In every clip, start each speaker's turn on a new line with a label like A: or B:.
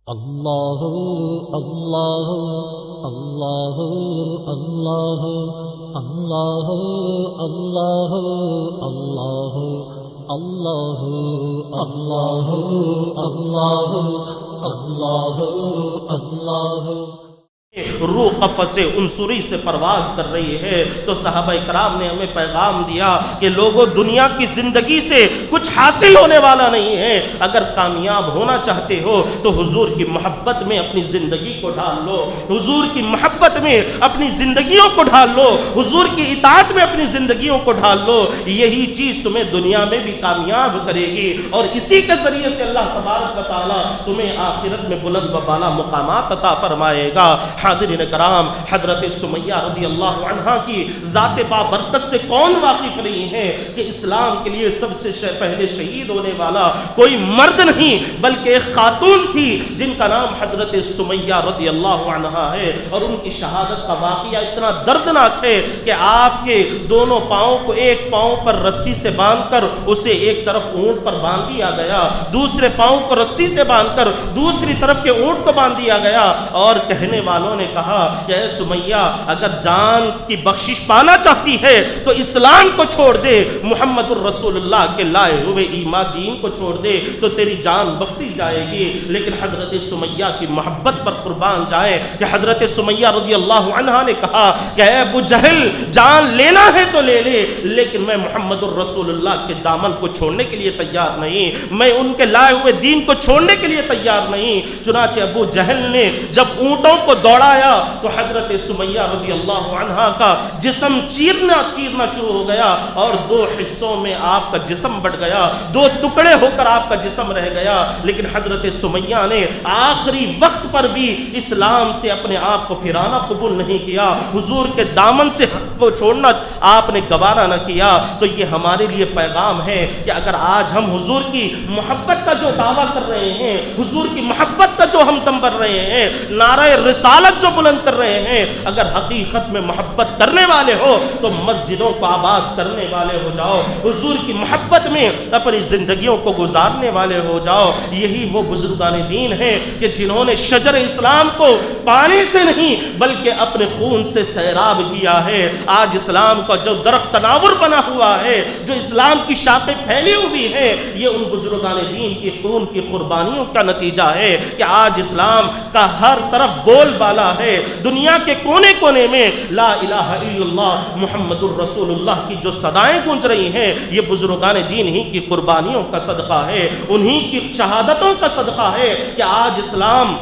A: اللہ اللہ اللہ اللہ اللہ اللہ اللہ اللہ اللہ اللہ اللہ اللہ
B: روح قفس عنصری سے پرواز کر رہی ہے تو صحابہ کرام نے ہمیں پیغام دیا کہ لوگوں دنیا کی زندگی سے کچھ حاصل ہونے والا نہیں ہے، اگر کامیاب ہونا چاہتے ہو تو حضور کی محبت میں اپنی زندگی کو ڈال لو، حضور کی محبت میں اپنی زندگیوں کو ڈال لو، حضور کی اطاعت میں اپنی زندگیوں کو ڈال لو، یہی چیز تمہیں دنیا میں بھی کامیاب کرے گی اور اسی کے ذریعے سے اللہ تبارک و تعالیٰ تمہیں آخرت میں بلند و بالا مقامات عطا فرمائے گا۔ حاضرین کرام، حضرت سمیہ رضی اللہ عنہا کی ذات بابرکت سے کون واقف نہیں ہے کہ اسلام کے لیے سب سے پہلے شہید ہونے والا کوئی مرد نہیں بلکہ ایک خاتون تھی جن کا نام حضرت سمیہ رضی اللہ عنہا ہے، اور ان کی شہادت کا واقعہ اتنا دردناک ہے کہ آپ کے دونوں پاؤں کو ایک پاؤں پر رسی سے باندھ کر اسے ایک طرف اونٹ پر باندھ دیا گیا، دوسرے پاؤں کو رسی سے باندھ کر دوسری طرف کے اونٹ کو باندھ دیا گیا، اور کہنے والوں نے کہا کہ اے سمیہ اگر جان کی بخشش پانا چاہتی ہے تو اسلام کو چھوڑ دے، محمد الرسول اللہ کے لائے ہوئے ایمان دین کو چھوڑ دے تو تیری جان بخشی جائے گی۔ لیکن حضرت سمیہ کی محبت پر قربان جائے کہ حضرت سمیہ رضی اللہ عنہا نے کہا کہ اے ابو جہل جان لینا ہے تو لے لے، لیکن میں محمد الرسول اللہ کے دامن کو چھوڑنے کے لیے تیار نہیں، میں ان کے لائے ہوئے دین کو چھوڑنے کے لیے تیار نہیں۔ چنانچہ ابو جہل نے جب اونٹوں کو دوڑایا تو حضرت سمیہ رضی اللہ عنہا کا جسم چیرنا شروع ہو گیا اور دو حصوں میں آپ کا جسم بٹ گیا، دو ٹکڑے ہو کر آپ کا جسم رہ گیا۔ لیکن حضرت سمیہ نے آخری وقت پر بھی اسلام سے اپنے آپ کو پھرانا قبول نہیں کیا، حضور کے دامن سے حق کو چھوڑنا آپ نے گوارا نہ کیا۔ تو یہ ہمارے لیے پیغام ہے کہ اگر آج ہم حضور کی محبت کا جو دعویٰ کر رہے ہیں، حضور کی محبت کا جو ہم دم بھر رہے ہیں، نعرہ رسالت جو بلند کر رہے ہیں، اگر حقیقت میں محبت کرنے والے ہو تو مسجدوں کو آباد کرنے والے ہو جاؤ، حضور کی محبت میں اپنی زندگیوں کو گزارنے والے ہو جاؤ۔ یہی وہ بزرگان دین ہیں کہ جنہوں نے شجر اسلام کو پانی سے نہیں بلکہ اپنے خون سے سیراب کیا ہے۔ آج اسلام کا جو درخت تناور بنا ہوا ہے، جو اسلام کی شاخیں پھیلی ہوئی ہیں، یہ ان بزرگان دین کی خون کی قربانیوں کا نتیجہ ہے کہ آج اسلام کا ہر طرف بول بالا ہے، دنیا کے کونے کونے میں لا الہ الا اللہ محمد الرسول اللہ کی جو صدائیں گونج رہی ہیں، یہ بزرگان دین ہی کی قربانیوں کا صدقہ ہے، انہی کی شہادتوں کا صدقہ ہے کہ آج اسلام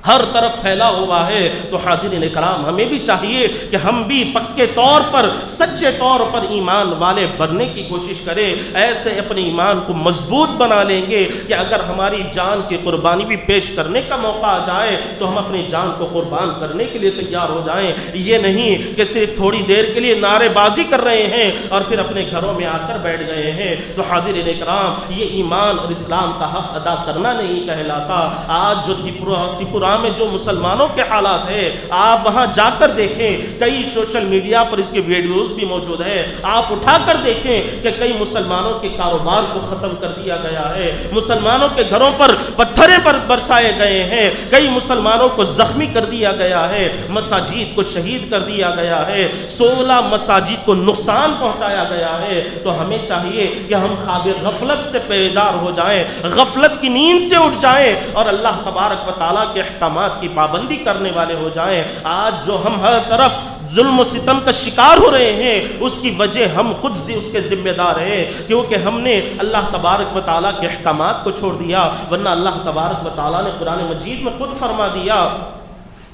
B: ہر طرف پھیلا ہوا ہے۔ تو حاضرین کرام، ہمیں بھی چاہیے کہ ہم بھی پکے طور پر سچے طور پر ایمان والے بننے کی کوشش کریں، ایسے اپنے ایمان کو مضبوط بنا لیں گے کہ اگر ہماری جان کی قربانی بھی پیش کرنے کا موقع آ جائے تو ہم اپنی جان کو قربان کرنے کے لیے تیار ہو جائیں۔ یہ نہیں کہ صرف تھوڑی دیر کے لیے نعرے بازی کر رہے ہیں اور پھر اپنے گھروں میں آ کر بیٹھ گئے ہیں۔ تو حاضرین کرام، یہ ایمان اور اسلام کا حق ادا کرنا نہیں کہلاتا۔ آج جو تریپورہ میں جو مسلمانوں کے حالات ہیں، آپ وہاں جا کر دیکھیں، کئی سوشل میڈیا پر اس کے ویڈیوز بھی موجود ہیں، آپ اٹھا کر دیکھیں کہ کئی مسلمانوں کے کاروبار کو ختم کر دیا گیا ہے، مسلمانوں کے گھروں پر پتھریں برسائے گئے ہیں، کئی مسلمانوں کو زخمی کر دیا گیا ہے، مساجد کو شہید کر دیا گیا ہے، 16 مساجد کو نقصان پہنچایا گیا ہے۔ تو ہمیں چاہیے کہ ہم خواب غفلت سے بیدار ہو جائیں، غفلت کی نیند سے اٹھ جائیں اور اللہ تبارک و تعالیٰ کے احکامات کی پابندی کرنے والے ہو جائیں۔ آج جو ہم ہر طرف ظلم و ستم کا شکار ہو رہے ہیں، اس کی وجہ ہم خود سے اس کے ذمہ دار ہیں، کیونکہ ہم نے اللہ تبارک و تعالیٰ کے احکامات کو چھوڑ دیا، ورنہ اللہ تبارک و تعالیٰ نے قرآن مجید میں خود فرما دیا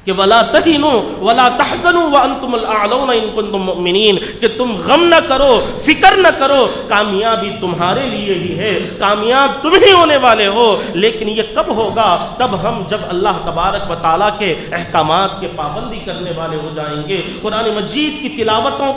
B: کہ وَلَا تَهِنُوا وَلَا تَحْزَنُوا وَأَنْتُمُ الْأَعْلَوْنَ إِن كُنتُم مُؤْمِنِينَ، کہ تم غم نہ کرو، فکر نہ کرو، کامیابی تمہارے لیے ہی ہے، کامیاب تم ہی ہونے والے ہو۔ لیکن یہ کب ہوگا؟ تب ہم جب اللہ تبارک و تعالیٰ کے احکامات کے پابندی کرنے والے ہو جائیں گے، قرآن مجید کی تلاوتوں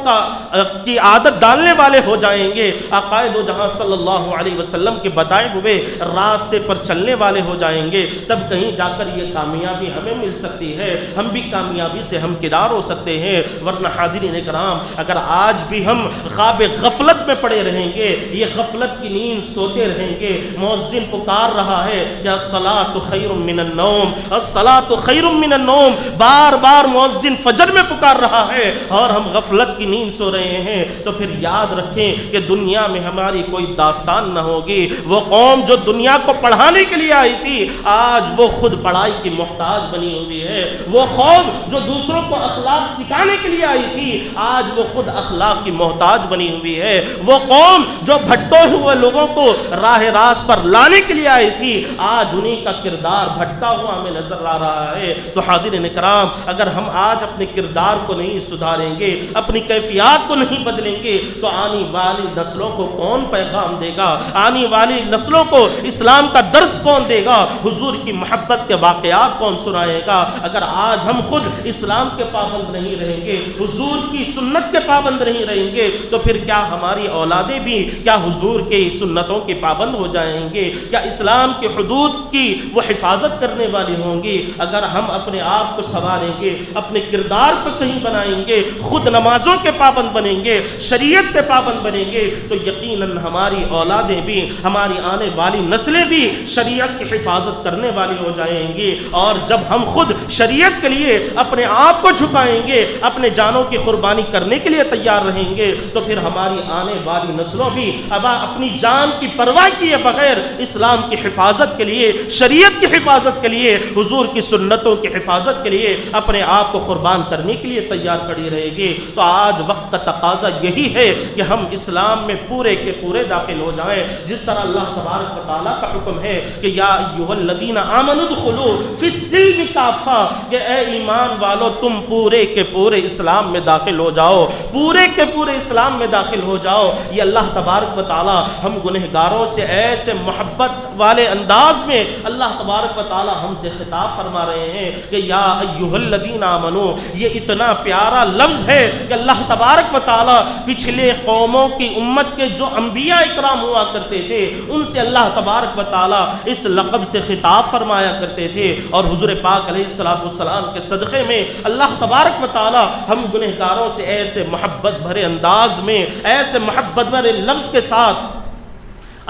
B: کی عادت ڈالنے والے ہو جائیں گے، عقائد و جہاں صلی اللہ علیہ وسلم کے بتائے ہوئے راستے پر چلنے والے ہو جائیں گے، تب کہیں جا کر یہ کامیابی ہمیں مل سکتی ہے۔ ہم بھی کامیابی سے ہمکنار ہو سکتے ہیں۔ ورنہ حاضرین اکرام، اگر آج بھی ہم خواب غفلت میں پڑے رہیں گے، یہ غفلت کی نیند سوتے رہیں گے، مؤذن پکار رہا ہے یا الصلاۃ خیر من النوم، الصلاۃ خیر من النوم، بار بار مؤذن فجر میں پکار رہا ہے اور ہم غفلت کی نیند سو رہے ہیں، تو پھر یاد رکھیں کہ دنیا میں ہماری کوئی داستان نہ ہوگی۔ وہ قوم جو دنیا کو پڑھانے کے لیے آئی تھی، آج وہ خود پڑھائی کی محتاج بنی ہوئی ہے۔ وہ قوم جو دوسروں کو اخلاق سکھانے کے لیے آئی تھی، آج وہ خود اخلاق کی محتاج بنی ہوئی ہے۔ وہ قوم جو بھٹکے ہوئے لوگوں کو راہ راست پر لانے کے لیے آئی تھی، آج انہی کا کردار بھٹکا ہوا ہمیں نظر آ رہا ہے۔ تو حاضرین اکرام، اگر ہم آج اپنے کردار کو نہیں سدھاریں گے، اپنی کیفیات کو نہیں بدلیں گے، تو آنے والی نسلوں کو کون پیغام دے گا؟ آنے والی نسلوں کو اسلام کا درس کون دے گا؟ حضور کی محبت کے واقعات کون سنائے گا؟ اگر آج ہم خود اسلام کے پابند نہیں رہیں گے، حضور کی سنت کے پابند نہیں رہیں گے، تو پھر کیا ہماری اولادیں بھی کیا حضور کی سنتوں کے پابند ہو جائیں گے؟ کیا اسلام کے حدود کی وہ حفاظت کرنے والی ہوں گی؟ اگر ہم اپنے آپ کو سنواریں گے، اپنے کردار کو صحیح بنائیں گے، خود نمازوں کے پابند بنیں گے، شریعت کے پابند بنیں گے، تو یقیناً ہماری اولادیں بھی، ہماری آنے والی نسلیں بھی شریعت کی حفاظت کرنے والی ہو جائیں گی۔ اور جب ہم خود شریعت کے لیے اپنے آپ کو جھکائیں گے، اپنے جانوں کی قربانی کرنے کے لیے تیار رہیں گے، تو پھر ہماری آنے والی نسلوں بھی اب اپنی جان کی پرواہ کیے بغیر اسلام کی حفاظت کے لیے، شریعت کی حفاظت کے لیے، حضور کی سنتوں کی حفاظت کے لیے اپنے آپ کو قربان کرنے کے لیے تیار کھڑی رہے گی۔ تو آج وقت کا تقاضا یہی ہے کہ ہم اسلام میں پورے کے پورے داخل ہو جائیں، جس طرح اللہ تبارک و تعالیٰ کا حکم ہے کہ یا ایھا الذین آمنوا ادخلوا فی السلم کافہ، کہ اے ایمان والو تم پورے کے پورے اسلام میں داخل ہو جاؤ، پورے کے پورے اسلام میں داخل ہو جاؤ۔ یہ اللہ تبارک و تعالیٰ ہم گنہگاروں سے ایسے محبت والے انداز میں اللہ تبارک و تعالیٰ ہم سے خطاب فرما رہے ہیں کہ یا ایھا الذین آمنوا، یہ اتنا پیارا لفظ ہے کہ اللہ تبارک و تعالیٰ پچھلے قوموں کی امت کے جو انبیاء اکرام ہوا کرتے تھے، ان سے اللہ تبارک و تعالیٰ اس لقب سے خطاب فرمایا کرتے تھے، اور حضور پاک علیہ السلام کے صدقے میں اللہ تبارک و تعالیٰ ہم گنہگاروں سے ایسے محبت بھرے انداز میں، ایسے محبت بھرے لفظ کے ساتھ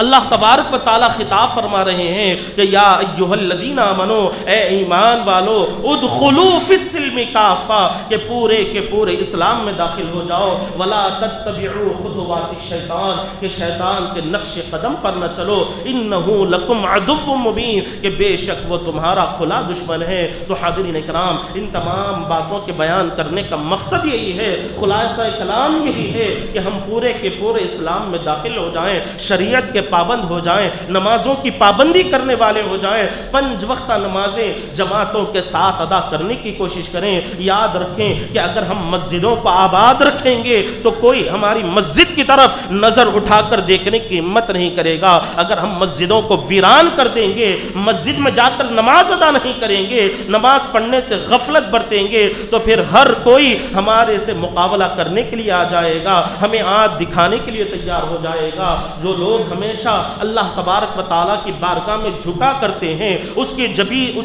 B: اللہ تبارک و تعالیٰ خطاب فرما رہے ہیں کہ یا ایھا الذین آمنوا، اے ایمان والو، ادخلوا فی السلم کافہ، کہ پورے کے پورے اسلام میں داخل ہو جاؤ، ولا تتبعوا خطوات الشیطان، کہ شیطان کے نقش قدم پر نہ چلو، انہ لکم عدو مبین، کہ بے شک وہ تمہارا کھلا دشمن ہے۔ تو حاضرین اکرام، ان تمام باتوں کے بیان کرنے کا مقصد یہی ہے، خلاصہ کلام یہی ہے کہ ہم پورے کے پورے اسلام میں داخل ہو جائیں، شریعت کے پابند ہو جائیں، نمازوں کی پابندی کرنے والے ہو جائیں، 5 وقتہ نمازیں جماعتوں کے ساتھ ادا کرنے کی کوشش کریں۔ یاد رکھیں کہ اگر ہم مسجدوں کو آباد رکھیں گے تو کوئی ہماری مسجد کی طرف نظر اٹھا کر دیکھنے کی ہمت نہیں کرے گا۔ اگر ہم مسجدوں کو ویران کر دیں گے، مسجد میں جا کر نماز ادا نہیں کریں گے، نماز پڑھنے سے غفلت برتیں گے، تو پھر ہر کوئی ہمارے سے مقابلہ کرنے کے لیے آ جائے گا، ہمیں آنکھ دکھانے کے لیے تیار ہو جائے گا۔ جو لوگ ہمیشہ اللہ تبارک و تعالیٰ کی بارگاہ میں جھکا کرتے ہیں، اس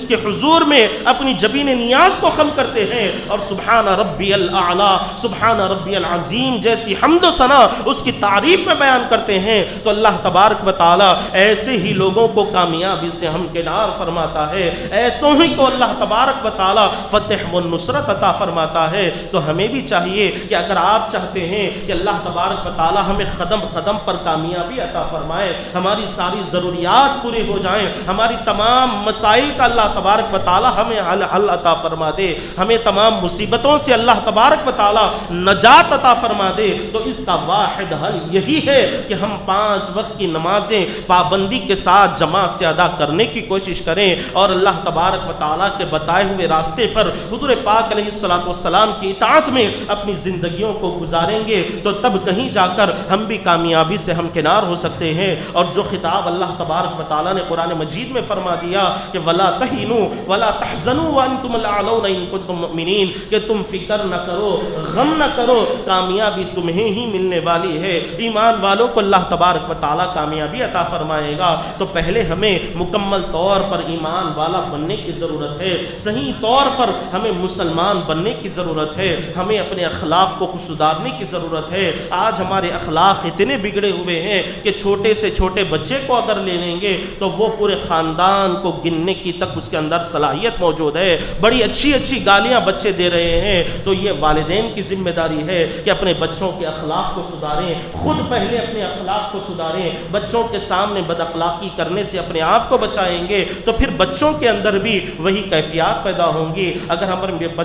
B: کے حضور میں اپنی جبین نیاز کو خم کرتے ہیں، اور سبحان ربی الاعلیٰ، سبحان ربی العظیم جیسی حمد و ثنا اس کی تعریف میں بیان کرتے ہیں، تو اللہ تبارک و تعالیٰ ایسے ہی لوگوں کو کامیابی سے ہمکنار فرماتا ہے، ایسوں ہی کو اللہ تبارک و تعالیٰ فتح و نصرت عطا فرماتا ہے۔ تو ہمیں بھی چاہیے کہ اگر آپ چاہتے ہیں کہ اللہ تبارک و تعالیٰ ہمیں قدم قدم پر کامیابی عطا فرمائے، ہماری ساری ضروریات پوری ہو جائیں، ہماری تمام مسائل کا اللہ تبارک و تعالیٰ ہمیں حل عطا فرما دے، ہمیں تمام مصیبتوں سے اللہ تبارک و تعالیٰ نجات عطا فرما دے، تو اس کا واحد حل یہی ہے کہ ہم 5 وقت کی نمازیں پابندی کے ساتھ جماعت سے ادا کرنے کی کوشش کریں، اور اللہ تبارک و تعالیٰ کے بتائے ہوئے راستے پر حضور پاک علیہ السلام کی اطاعت میں اپنی زندگیوں کو گزاریں گے، تو تب کہیں جا کر ہم بھی کامیابی سے ہمکنار ہو سکتے ہیں۔ اور جو خطاب اللہ تبارک و تعالیٰ نے قرآن مجید میں فرما دیا کہ وَلَا تَهِنُوا وَلَا تَحْزَنُوا وَأَنْتُمُ الْأَعْلَوْنَ إِن كُنتُم مُؤْمِنِينَ کہ تم فکر نہ کرو، غم نہ کرو، کامیابی تمہیں ہی ملنے والی ہے۔ ایمان والوں کو اللہ تبارک و تعالیٰ کامیابی عطا فرمائے گا۔ تو پہلے ہمیں مکمل طور پر ایمان والا بننے کی ضرورت ہے، صحیح طور پر ہمیں مسلمان بننے کی ضرورت ہے، ہمیں اپنے اخلاق کو سدھارنے کی ضرورت ہے۔ آج ہمارے اخلاق اتنے بگڑے ہوئے ہیں کہ چھوٹے سے چھوٹے بچے کو اگر لے لیں گے تو وہ پورے خاندان کو گننے کی تک اس کے اندر صلاحیت موجود ہے۔ بڑی اچھی اچھی گالیاں بچے دے رہے ہیں، تو یہ والدین کی ذمہ داری ہے کہ اپنے بچوں کے اخلاق کو سدھاریں، خود پہلے اپنے اخلاق کو سدھاریں۔ بچوں کے سامنے بد اخلاقی کرنے سے اپنے آپ کو بچائیں گے تو پھر بچوں کے اندر بھی وہی کیفیات پیدا ہوں گی۔ اگر ہم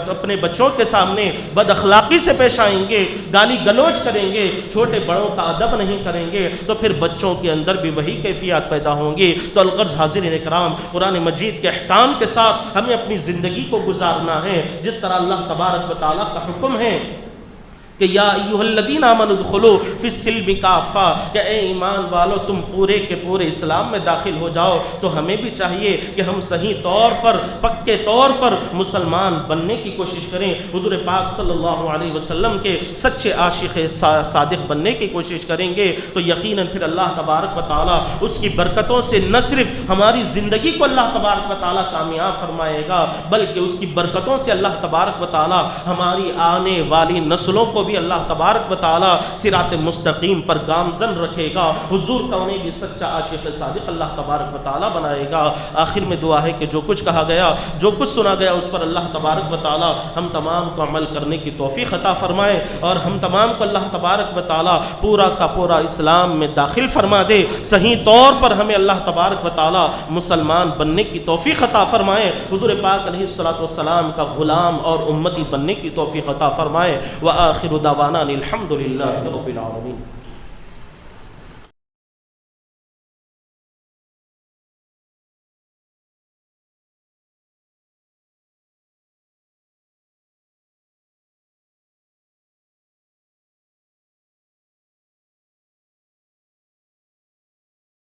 B: اپنے بچوں کے سامنے بد اخلاقی سے پیش آئیں گے، گالی گلوچ کریں گے، چھوٹے بڑوں کا ادب نہیں کریں گے، تو پھر بچوں کے اندر بھی وہی کیفیات پیدا ہوں گی۔ تو الغرض حاضرین اکرام، قرآن مجید کے احکام کے ساتھ ہمیں اپنی زندگی کو گزارنا ہے جس طرح اللہ تبارک و تعالیٰ کا حکم ہے کہ یا ایھا الذین آمنوا ادخلوا فی السلم کافہ، کہ اے ایمان والو تم پورے کے پورے اسلام میں داخل ہو جاؤ۔ تو ہمیں بھی چاہیے کہ ہم صحیح طور پر، پکے طور پر مسلمان بننے کی کوشش کریں، حضور پاک صلی اللہ علیہ وسلم کے سچے عاشق صادق بننے کی کوشش کریں گے تو یقیناً پھر اللہ تبارک و تعالیٰ اس کی برکتوں سے نہ صرف ہماری زندگی کو اللہ تبارک و تعالیٰ کامیاب فرمائے گا، بلکہ اس کی برکتوں سے اللہ تبارک و تعالیٰ ہماری آنے والی نسلوں کو بھی اللہ تبارک و تعالیٰ صراط مستقیم پر گامزن رکھے گا۔ حضور کا انہیں بھی سچا عاشق صادق اللہ تبارک و تعالیٰ بنائے گا۔ آخر میں دعا ہے کہ جو کچھ کہا گیا، جو کچھ سنا گیا، اس پر اللہ تبارک و تعالیٰ ہم تمام کو عمل کرنے کی توفیق عطا فرمائے، اور ہم تمام کو اللہ تبارک و تعالیٰ پورا کا پورا اسلام میں داخل فرما دے۔ صحیح طور پر ہمیں اللہ تبارک و تعالیٰ مسلمان بننے کی توفیق عطا فرمائے، حضور پاک علیہ الصلوۃ والسلام کا غلام اور امتی بننے کی توفیق عطا فرمائے۔ وآخر دعوانا الحمد للہ رب العالمین۔